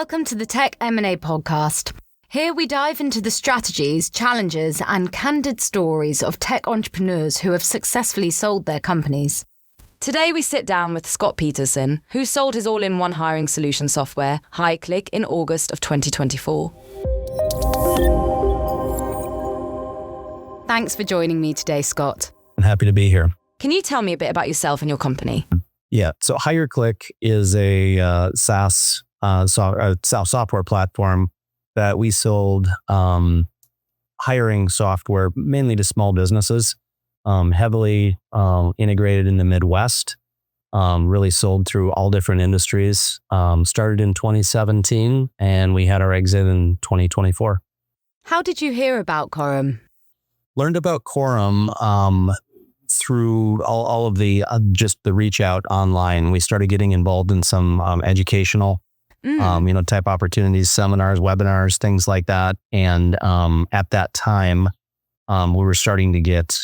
Welcome to the Tech M&A Podcast. Here we dive into the strategies, challenges, and candid stories of tech entrepreneurs who have successfully sold their companies. Today we sit down with Scott Petersen, who sold his all-in-one hiring solution software, HireClick, in August of 2024. Thanks for joining me today, Scott. I'm happy to be here. Can you tell me a bit about yourself and your company? Yeah, so HireClick is a SaaS software platform that we sold hiring software mainly to small businesses, heavily integrated in the Midwest, really sold through all different industries. Started in 2017 and we had our exit in 2024. How did you hear about Corum? Learned about Corum through all of the just the reach out online. We started getting involved in some educational type opportunities, seminars, webinars, things like that. And at that time, we were starting to get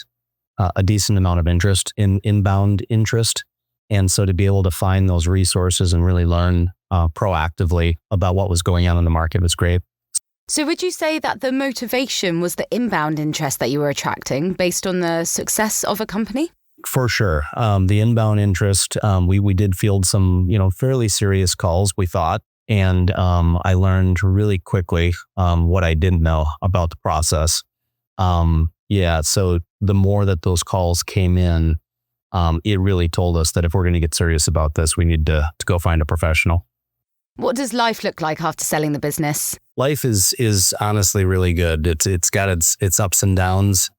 a decent amount of interest, inbound interest. And so to be able to find those resources and really learn proactively about what was going on in the market was great. So would you say that the motivation was the inbound interest that you were attracting based on the success of a company? For sure. The inbound interest, we did field some, fairly serious calls, we thought. And I learned really quickly what I didn't know about the process. So the more that those calls came in, it really told us that if we're going to get serious about this, we need to go find a professional. What does life look like after selling the business? Life is honestly really good. It's got its ups and downs.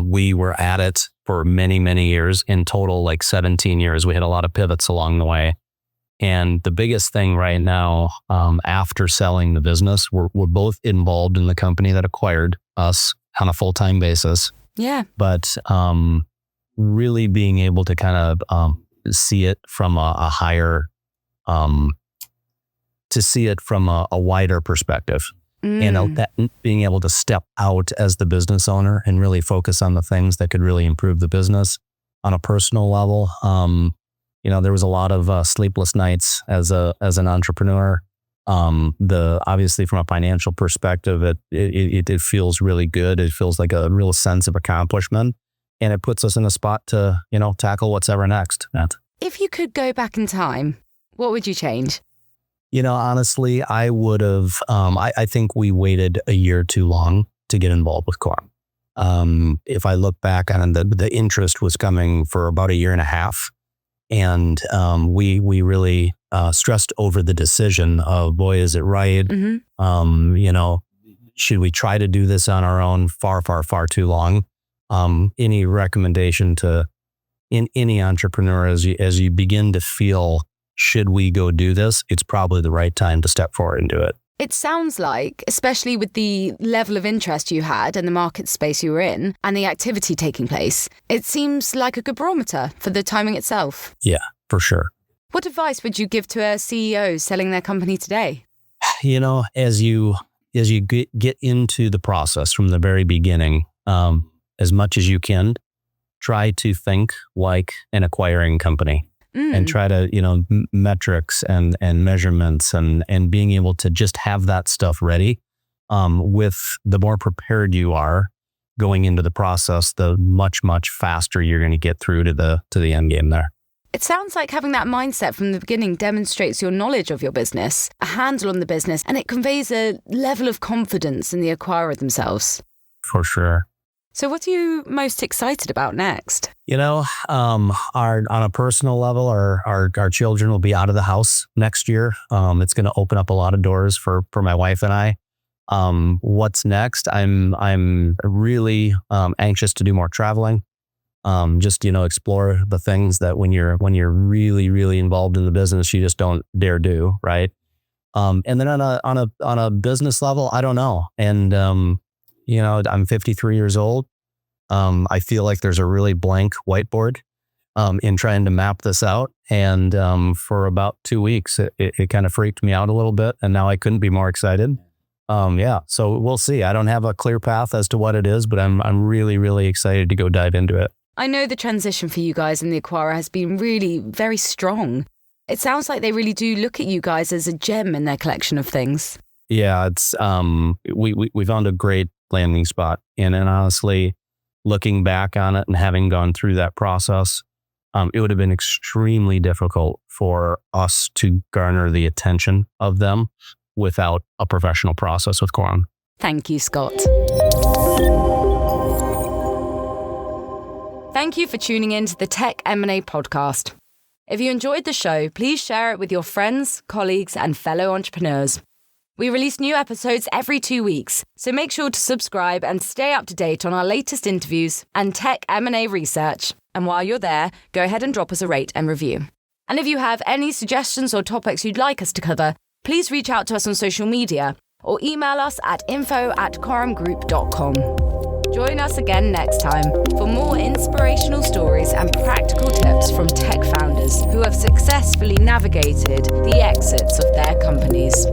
We were at it for many, many years. In total, like 17 years. We had a lot of pivots along the way. And the biggest thing right now, after selling the business, we're both involved in the company that acquired us on a full-time basis. Yeah. But really being able to kind of see it from a higher, to see it from a wider perspective. That being able to step out as the business owner and really focus on the things that could really improve the business on a personal level. There was a lot of sleepless nights as an entrepreneur. Obviously from a financial perspective, it feels really good. It feels like a real sense of accomplishment, and it puts us in a spot to, tackle what's ever next. If you could go back in time, what would you change? Honestly, I would have, I think we waited a year too long to get involved with Corum. If I look back on the interest was coming for about a year and a half. And we really stressed over the decision of, boy, is it right? Mm-hmm. Should we try to do this on our own? Far, far, far too long. Any recommendation to any entrepreneur as you begin to feel, should we go do this? It's probably the right time to step forward and do it. It sounds like, especially with the level of interest you had and the market space you were in and the activity taking place, it seems like a good barometer for the timing itself. Yeah, for sure. What advice would you give to a CEO selling their company today? As you get into the process from the very beginning, as much as you can, try to think like an acquiring company. And try to, metrics and measurements and being able to just have that stuff ready. With the more prepared you are going into the process, the much, much faster you're going to get through to the end game there. It sounds like having that mindset from the beginning demonstrates your knowledge of your business, a handle on the business, and it conveys a level of confidence in the acquirer themselves. For sure. So what are you most excited about next? On a personal level, our children will be out of the house next year. It's going to open up a lot of doors for my wife and I. What's next? I'm really anxious to do more traveling. Just explore the things that when you're really, really involved in the business, you just don't dare do, right? And then on a business level, I don't know. And I'm 53 years old. I feel like there's a really blank whiteboard in trying to map this out. And for about 2 weeks, it kind of freaked me out a little bit. And now I couldn't be more excited. So we'll see. I don't have a clear path as to what it is, but I'm really, really excited to go dive into it. I know the transition for you guys in the acquirer has been really very strong. It sounds like they really do look at you guys as a gem in their collection of things. Yeah, it's we found a great landing spot. And honestly, looking back on it and having gone through that process, it would have been extremely difficult for us to garner the attention of them without a professional process with Corum. Thank you, Scott. Thank you for tuning in to the Tech M&A Podcast. If you enjoyed the show, please share it with your friends, colleagues, and fellow entrepreneurs. We release new episodes every 2 weeks, so make sure to subscribe and stay up to date on our latest interviews and tech M&A research. And while you're there, go ahead and drop us a rate and review. And if you have any suggestions or topics you'd like us to cover, please reach out to us on social media or email us at info@corumgroup.com. Join us again next time for more inspirational stories and practical tips from tech founders who have successfully navigated the exits of their companies.